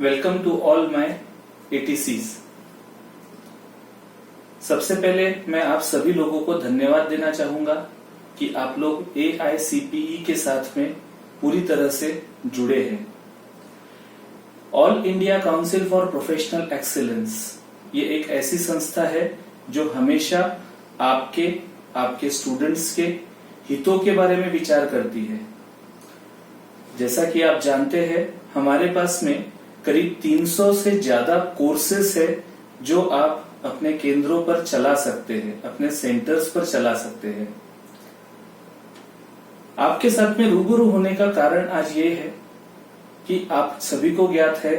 Welcome to all my ATCs। सबसे पहले मैं आप सभी लोगों को धन्यवाद देना चाहूंगा कि आप लोग AICPE के साथ में पूरी तरह से जुड़े हैं। All India council for professional excellence ये एक ऐसी संस्था है जो हमेशा आपके स्टूडेंट्स के हितों के बारे में विचार करती है। जैसा कि आप जानते हैं, हमारे पास में करीब 300 से ज्यादा कोर्सेस है जो आप अपने केंद्रों पर चला सकते हैं, अपने सेंटर्स पर चला सकते हैं। आपके साथ में रूबरू होने का कारण आज ये है कि आप सभी को ज्ञात है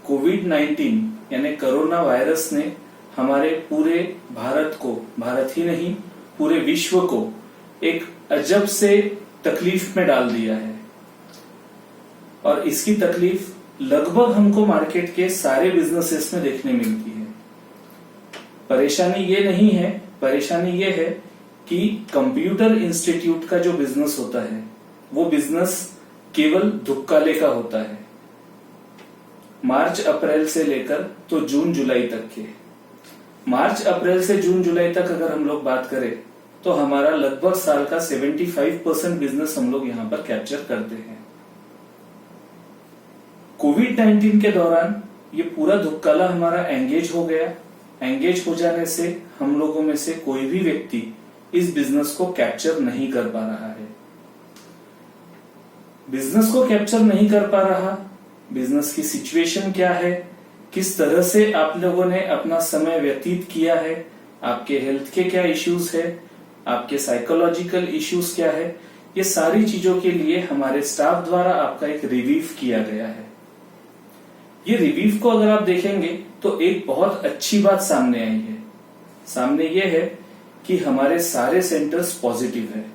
कोविड-19 यानी कोरोना वायरस ने हमारे पूरे भारत ही नहीं पूरे विश्व को एक अजब से तकलीफ में डाल दिया है। और इसकी तकलीफ लगभग हमको मार्केट के सारे बिजनेसेस में देखने मिलती है। परेशानी ये नहीं है, परेशानी ये है कि कंप्यूटर इंस्टीट्यूट का जो बिजनेस होता है वो बिजनेस केवल धुक्काले का होता है। मार्च अप्रैल से लेकर तो जून जुलाई तक के, मार्च अप्रैल से जून जुलाई तक अगर हम लोग बात करें तो हमारा लगभग साल का 75% बिजनेस हम लोग यहां पर कैप्चर करते हैं। कोविड-19 के दौरान ये पूरा धुक्काला हमारा एंगेज हो गया। एंगेज हो जाने से हम लोगों में से कोई भी व्यक्ति इस बिजनेस को कैप्चर नहीं कर पा रहा है। बिजनेस को कैप्चर नहीं कर पा रहा, बिजनेस की सिचुएशन क्या है, किस तरह से आप लोगों ने अपना समय व्यतीत किया है, आपके हेल्थ के क्या इश्यूज है, आपके साइकोलॉजिकल इश्यूज क्या है, ये सारी चीजों के लिए हमारे स्टाफ द्वारा आपका एक रिव्यू किया गया है। ये रिव्यू को अगर आप देखेंगे तो एक बहुत अच्छी बात सामने आई है। सामने ये है कि हमारे सारे सेंटर्स पॉजिटिव है।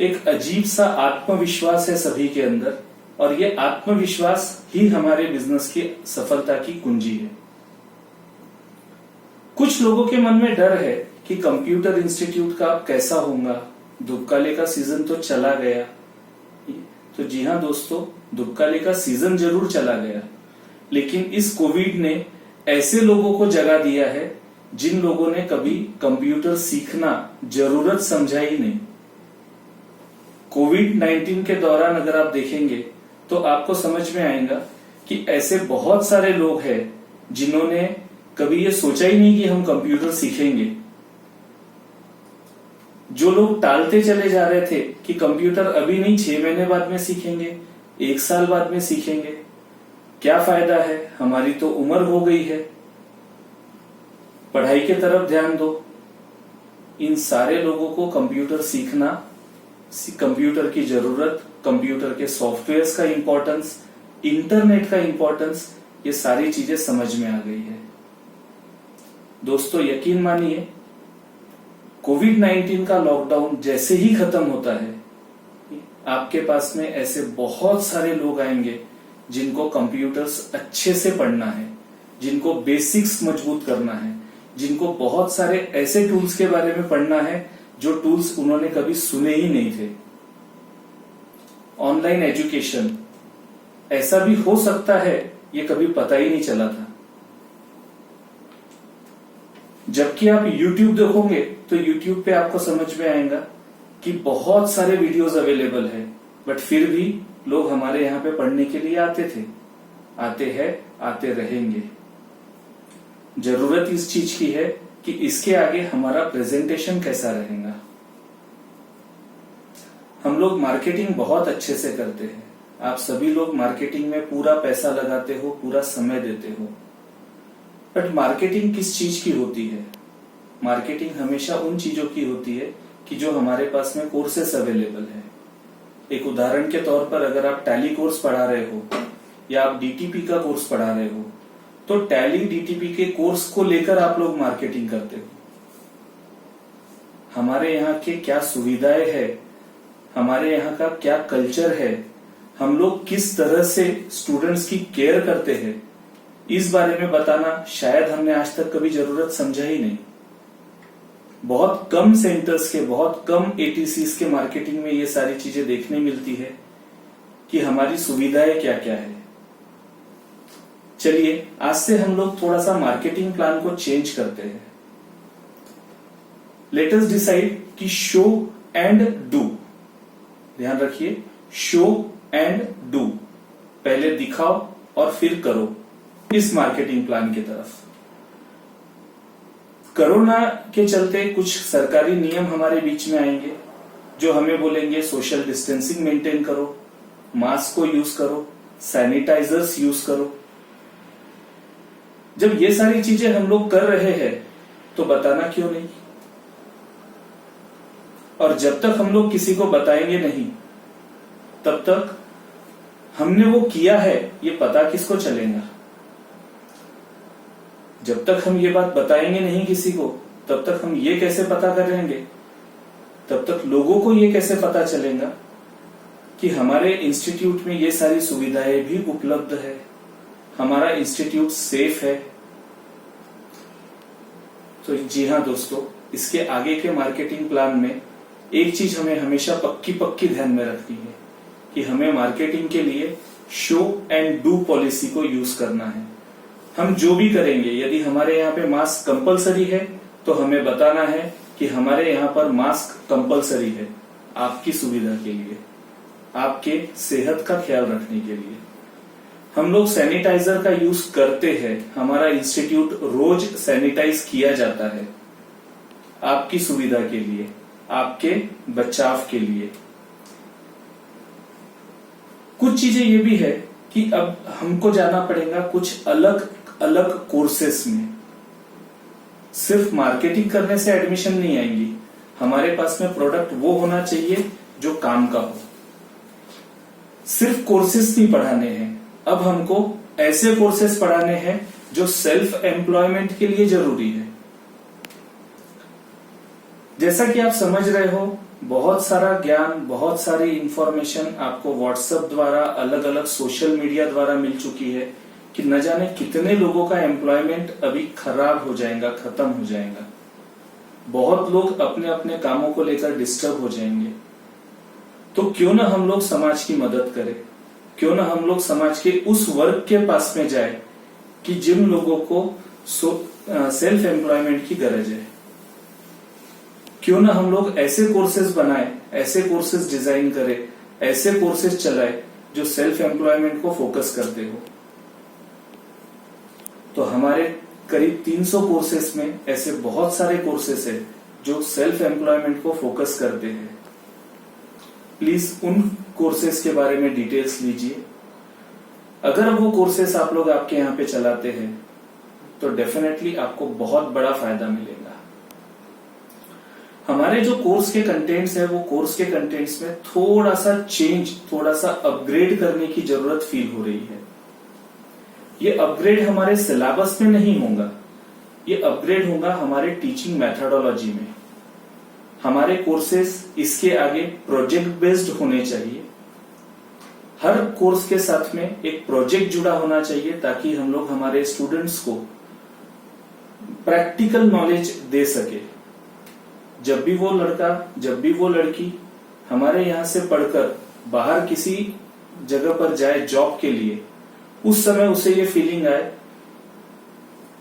एक अजीब सा आत्मविश्वास है सभी के अंदर, और ये आत्मविश्वास ही हमारे बिजनेस की सफलता की कुंजी है। कुछ लोगों के मन में डर है कि कंप्यूटर इंस्टीट्यूट का अब कैसा होगा, धुक्काले का सीजन तो चला गया। तो जी हाँ दोस्तों, धुक्काले का सीजन जरूर चला गया, लेकिन इस कोविड ने ऐसे लोगों को जगा दिया है जिन लोगों ने कभी कंप्यूटर सीखना जरूरत समझा ही नहीं। कोविड-19 के दौरान अगर आप देखेंगे तो आपको समझ में आएगा कि ऐसे बहुत सारे लोग हैं जिन्होंने कभी ये सोचा ही नहीं कि हम कंप्यूटर सीखेंगे। जो लोग टालते चले जा रहे थे कि कंप्यूटर अभी नहीं, 6 महीने बाद में सीखेंगे, 1 साल बाद में सीखेंगे, क्या फायदा है, हमारी तो उम्र हो गई है, पढ़ाई की तरफ ध्यान दो। इन सारे लोगों को कंप्यूटर सीखना, कंप्यूटर की जरूरत, कंप्यूटर के सॉफ्टवेयर्स का इंपॉर्टेंस, इंटरनेट का इंपॉर्टेंस, ये सारी चीजें समझ में आ गई है। दोस्तों यकीन मानिए, कोविड-19 का लॉकडाउन जैसे ही खत्म होता है, आपके पास में ऐसे बहुत सारे लोग आएंगे जिनको कंप्यूटर्स अच्छे से पढ़ना है, जिनको बेसिक्स मजबूत करना है, जिनको बहुत सारे ऐसे टूल्स के बारे में पढ़ना है जो टूल्स उन्होंने कभी सुने ही नहीं थे। ऑनलाइन एजुकेशन ऐसा भी हो सकता है, ये कभी पता ही नहीं चला था। जबकि आप YouTube देखोगे तो YouTube पे आपको समझ में आएगा कि बहुत सारे वीडियोस अवेलेबल है, बट फिर भी लोग हमारे यहाँ पे पढ़ने के लिए आते थे, आते हैं, आते रहेंगे। जरूरत इस चीज की है कि इसके आगे हमारा प्रेजेंटेशन कैसा रहेगा। हम लोग मार्केटिंग बहुत अच्छे से करते हैं, आप सभी लोग मार्केटिंग में पूरा पैसा लगाते हो, पूरा समय देते हो, बट मार्केटिंग किस चीज की होती है? मार्केटिंग हमेशा उन चीजों की होती है कि जो हमारे पास में कोर्सेस अवेलेबल है। एक उदाहरण के तौर पर अगर आप टैली कोर्स पढ़ा रहे हो या आप DTP का कोर्स पढ़ा रहे हो, तो टैली DTP के कोर्स को लेकर आप लोग मार्केटिंग करते हो। हमारे यहाँ के क्या सुविधाएं है, हमारे यहाँ का क्या कल्चर है, हम लोग किस तरह से स्टूडेंट्स की केयर करते हैं, इस बारे में बताना शायद हमने आज तक कभी जरूरत समझा ही नहीं। बहुत कम सेंटर्स के, बहुत कम ATCs के मार्केटिंग में ये सारी चीजें देखने मिलती है कि हमारी सुविधाएं क्या क्या है। चलिए आज से हम लोग थोड़ा सा मार्केटिंग प्लान को चेंज करते हैं। लेट अस डिसाइड कि शो एंड डू, ध्यान रखिए, शो एंड डू, पहले दिखाओ और फिर करो, इस मार्केटिंग प्लान की तरफ। कोरोना के चलते कुछ सरकारी नियम हमारे बीच में आएंगे जो हमें बोलेंगे सोशल डिस्टेंसिंग मेंटेन करो, मास्क को यूज करो, सैनिटाइजर्स यूज करो। जब ये सारी चीजें हम लोग कर रहे हैं तो बताना क्यों नहीं? और जब तक हम लोग किसी को बताएंगे नहीं तब तक हमने वो किया है ये पता किसको चलेगा? जब तक हम ये बात बताएंगे नहीं किसी को तब तक हम ये कैसे पता करेंगे, तब तक लोगों को ये कैसे पता चलेगा कि हमारे इंस्टीट्यूट में ये सारी सुविधाएं भी उपलब्ध है, हमारा इंस्टीट्यूट सेफ है। तो जी हाँ दोस्तों, इसके आगे के मार्केटिंग प्लान में एक चीज हमें हमेशा पक्की ध्यान में रखनी है कि हमें मार्केटिंग के लिए शो एंड डू पॉलिसी को यूज करना है। हम जो भी करेंगे, यदि हमारे यहाँ पे मास्क कंपलसरी है तो हमें बताना है कि हमारे यहाँ पर मास्क कंपलसरी है आपकी सुविधा के लिए, आपके सेहत का ख्याल रखने के लिए। हम लोग सैनिटाइजर का यूज करते हैं, हमारा इंस्टीट्यूट रोज सैनिटाइज किया जाता है आपकी सुविधा के लिए, आपके बचाव के लिए। कुछ चीजें ये भी है कि अब हमको जाना पड़ेगा कुछ अलग अलग कोर्सेस में। सिर्फ मार्केटिंग करने से एडमिशन नहीं आएंगी, हमारे पास में प्रोडक्ट वो होना चाहिए जो काम का हो। सिर्फ कोर्सेस नहीं पढ़ाने हैं, अब हमको ऐसे कोर्सेस पढ़ाने हैं जो सेल्फ एम्प्लॉयमेंट के लिए जरूरी है। जैसा कि आप समझ रहे हो, बहुत सारा ज्ञान, बहुत सारी इंफॉर्मेशन आपको व्हाट्सएप द्वारा, अलग अलग सोशल मीडिया द्वारा मिल चुकी है कि न जाने कितने लोगों का एम्प्लॉयमेंट अभी खराब हो जाएगा, खत्म हो जाएगा। बहुत लोग अपने अपने कामों को लेकर डिस्टर्ब हो जाएंगे। तो क्यों ना हम लोग समाज की मदद करें, क्यों ना हम लोग समाज के उस वर्ग के पास में जाए कि जिन लोगों को सेल्फ एम्प्लॉयमेंट की गरज है। क्यों ना हम लोग ऐसे कोर्सेज बनाएं, ऐसे कोर्सेज डिजाइन करें, ऐसे कोर्सेज चलाएं जो सेल्फ एम्प्लॉयमेंट को फोकस करते हो। तो हमारे करीब 300 कोर्सेज में ऐसे बहुत सारे कोर्सेज है जो सेल्फ एम्प्लॉयमेंट को फोकस करते हैं। प्लीज उन कोर्सेज के बारे में डिटेल्स लीजिए। अगर वो कोर्सेज आप लोग आपके यहाँ पे चलाते हैं तो डेफिनेटली आपको बहुत बड़ा फायदा मिलेगा। हमारे जो कोर्स के कंटेंट्स है, वो कोर्स के कंटेंट्स में थोड़ा सा चेंज, थोड़ा सा अपग्रेड करने की जरूरत फील हो रही है। ये अपग्रेड हमारे सिलेबस में नहीं होगा, ये अपग्रेड होगा हमारे टीचिंग मेथोडोलॉजी में। हमारे कोर्सेस इसके आगे प्रोजेक्ट बेस्ड होने चाहिए। हर कोर्स के साथ में एक प्रोजेक्ट जुड़ा होना चाहिए ताकि हम लोग हमारे स्टूडेंट्स को प्रैक्टिकल नॉलेज दे सके। जब भी वो लड़का, जब भी वो लड़की हमारे यहाँ से पढ़कर बाहर किसी जगह पर जाए जॉब के लिए, उस समय उसे ये फीलिंग आए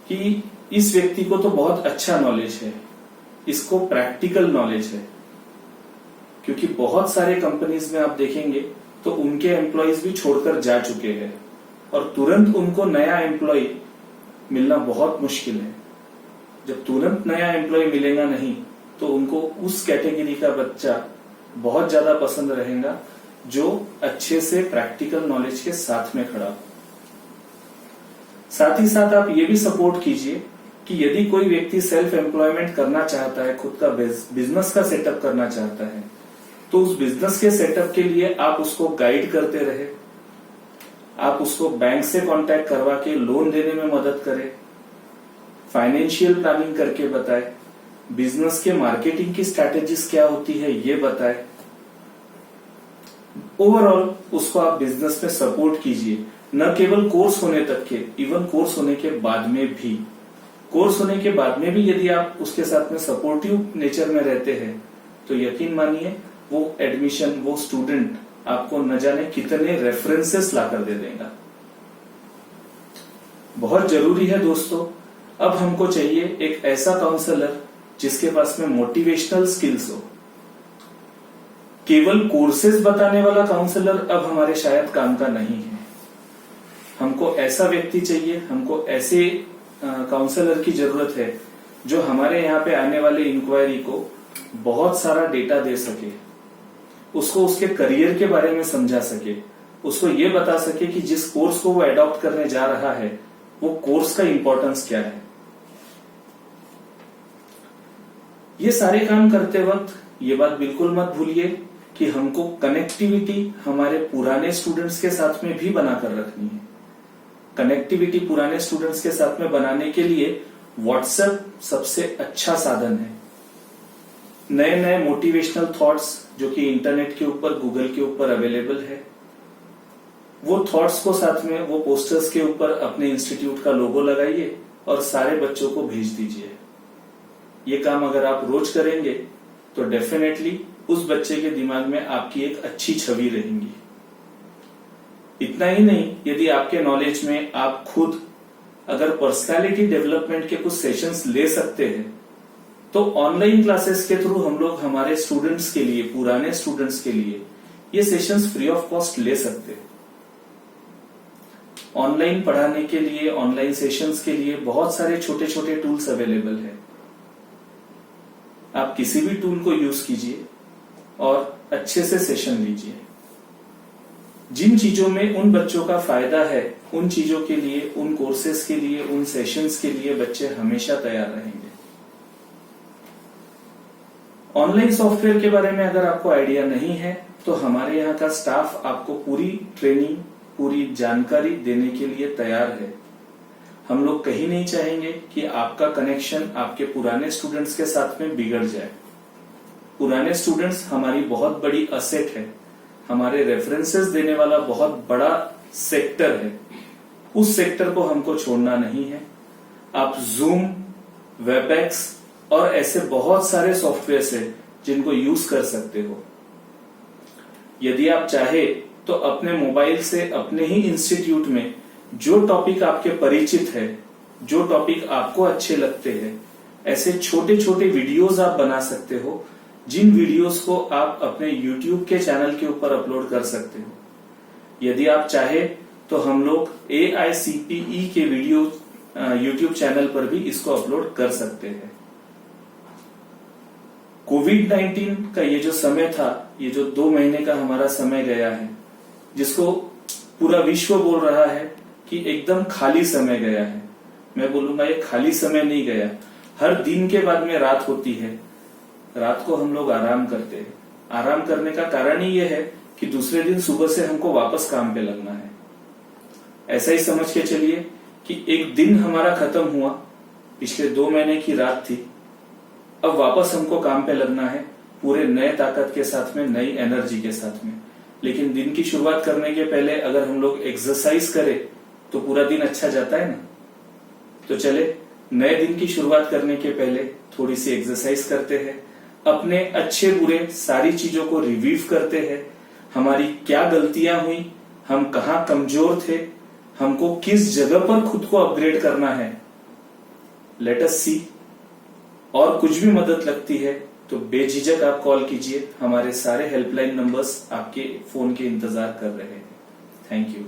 कि इस व्यक्ति को तो बहुत अच्छा नॉलेज है, इसको प्रैक्टिकल नॉलेज है। क्योंकि बहुत सारे कंपनीज में आप देखेंगे तो उनके एम्प्लॉयज भी छोड़कर जा चुके हैं और तुरंत उनको नया एम्प्लॉय मिलना बहुत मुश्किल है। जब तुरंत नया एम्प्लॉय मिलेगा नहीं तो उनको उस कैटेगरी का बच्चा बहुत ज्यादा पसंद रहेगा जो अच्छे से प्रैक्टिकल नॉलेज के साथ में खड़ा हो। साथ ही साथ आप ये भी सपोर्ट कीजिए कि यदि कोई व्यक्ति सेल्फ एम्प्लॉयमेंट करना चाहता है, खुद का बिजनेस का सेटअप करना चाहता है, तो उस बिजनेस के सेटअप के लिए आप उसको गाइड करते रहे, आप उसको बैंक से कांटेक्ट करवा के लोन देने में मदद करें, फाइनेंशियल प्लानिंग करके बताए, बिजनेस के मार्केटिंग की स्ट्रैटेजीज क्या होती है ये बताए। ओवरऑल उसको आप बिजनेस में सपोर्ट कीजिए, न केवल कोर्स होने तक के, इवन कोर्स होने के बाद में भी। कोर्स होने के बाद में भी यदि आप उसके साथ में सपोर्टिव नेचर में रहते हैं तो यकीन मानिए वो एडमिशन, वो स्टूडेंट आपको न जाने कितने रेफरेंसेस लाकर दे देगा। बहुत जरूरी है दोस्तों, अब हमको चाहिए एक ऐसा काउंसलर जिसके पास में मोटिवेशनल स्किल्स हो। केवल कोर्सेज बताने वाला काउंसलर अब हमारे शायद काम का नहीं है। हमको ऐसा व्यक्ति चाहिए, हमको ऐसे काउंसलर की जरूरत है जो हमारे यहाँ पे आने वाले इंक्वायरी को बहुत सारा डेटा दे सके, उसको उसके करियर के बारे में समझा सके, उसको ये बता सके कि जिस कोर्स को वो एडॉप्ट करने जा रहा है वो कोर्स का इंपॉर्टेंस क्या है। ये सारे काम करते वक्त ये बात बिल्कुल मत भूलिए कि हमको कनेक्टिविटी हमारे पुराने स्टूडेंट्स के साथ में भी बनाकर रखनी है। कनेक्टिविटी पुराने स्टूडेंट्स के साथ में बनाने के लिए व्हाट्सएप सबसे अच्छा साधन है। नए नए मोटिवेशनल थॉट्स जो कि इंटरनेट के ऊपर, गूगल के ऊपर अवेलेबल है, वो थॉट्स को साथ में वो पोस्टर्स के ऊपर अपने इंस्टीट्यूट का लोगो लगाइए और सारे बच्चों को भेज दीजिए। ये काम अगर आप रोज करेंगे तो डेफिनेटली उस बच्चे के दिमाग में आपकी एक अच्छी छवि रहेगी। इतना ही नहीं, यदि आपके नॉलेज में आप खुद अगर पर्सनालिटी डेवलपमेंट के कुछ सेशंस ले सकते हैं तो ऑनलाइन क्लासेस के थ्रू हम लोग हमारे स्टूडेंट्स के लिए, पुराने स्टूडेंट्स के लिए ये सेशंस फ्री ऑफ कॉस्ट ले सकते हैं। ऑनलाइन पढ़ाने के लिए, ऑनलाइन सेशंस के लिए बहुत सारे छोटे छोटे टूल्स अवेलेबल है। आप किसी भी टूल को यूज कीजिए और अच्छे से सेशन लीजिए। जिन चीजों में उन बच्चों का फायदा है, उन चीजों के लिए, उन कोर्सेज के लिए, उन सेशंस के लिए बच्चे हमेशा तैयार रहेंगे। ऑनलाइन सॉफ्टवेयर के बारे में अगर आपको आइडिया नहीं है तो हमारे यहाँ का स्टाफ आपको पूरी ट्रेनिंग, पूरी जानकारी देने के लिए तैयार है। हम लोग कहीं नहीं चाहेंगे कि आपका कनेक्शन आपके पुराने स्टूडेंट्स के साथ में बिगड़ जाए। पुराने स्टूडेंट्स हमारी बहुत बड़ी असेट है, हमारे रेफरेंसेस देने वाला बहुत बड़ा सेक्टर है। उस सेक्टर को हमको छोड़ना नहीं है। आप जूम, वेबएक्स और ऐसे बहुत सारे सॉफ्टवेयर है जिनको यूज कर सकते हो। यदि आप चाहे तो अपने मोबाइल से अपने ही इंस्टीट्यूट में जो टॉपिक आपके परिचित है, जो टॉपिक आपको अच्छे लगते हैं, ऐसे छोटे छोटे वीडियोस आप बना सकते हो, जिन वीडियोस को आप अपने YouTube के चैनल के ऊपर अपलोड कर सकते हो। यदि आप चाहे तो हम लोग AICPE के वीडियो YouTube चैनल पर भी इसको अपलोड कर सकते हैं। कोविड-19 का ये जो समय था, ये जो 2 महीने का हमारा समय गया है, जिसको पूरा विश्व बोल रहा है कि एकदम खाली समय गया है, मैं बोलूंगा ये खाली समय नहीं गया। हर दिन के बाद में रात होती है, रात को हम लोग आराम करते हैं। आराम करने का कारण ही ये है कि दूसरे दिन सुबह से हमको वापस काम पे लगना है। ऐसा ही समझ के चलिए कि एक दिन हमारा खत्म हुआ, पिछले 2 महीने की रात थी, अब वापस हमको काम पे लगना है पूरे नए ताकत के साथ में, नई एनर्जी के साथ में। लेकिन दिन की शुरुआत करने के पहले अगर हम लोग एक्सरसाइज करें तो पूरा दिन अच्छा जाता है ना। तो चले, नए दिन की शुरुआत करने के पहले थोड़ी सी एक्सरसाइज करते हैं, अपने अच्छे बुरे सारी चीजों को रिव्यू करते हैं। हमारी क्या गलतियां हुई, हम कहाँ कमजोर थे, हमको किस जगह पर खुद को अपग्रेड करना है। लेट अस सी। और कुछ भी मदद लगती है तो बेझिझक आप कॉल कीजिए, हमारे सारे हेल्पलाइन नंबर्स आपके फोन के इंतजार कर रहे हैं। Thank you.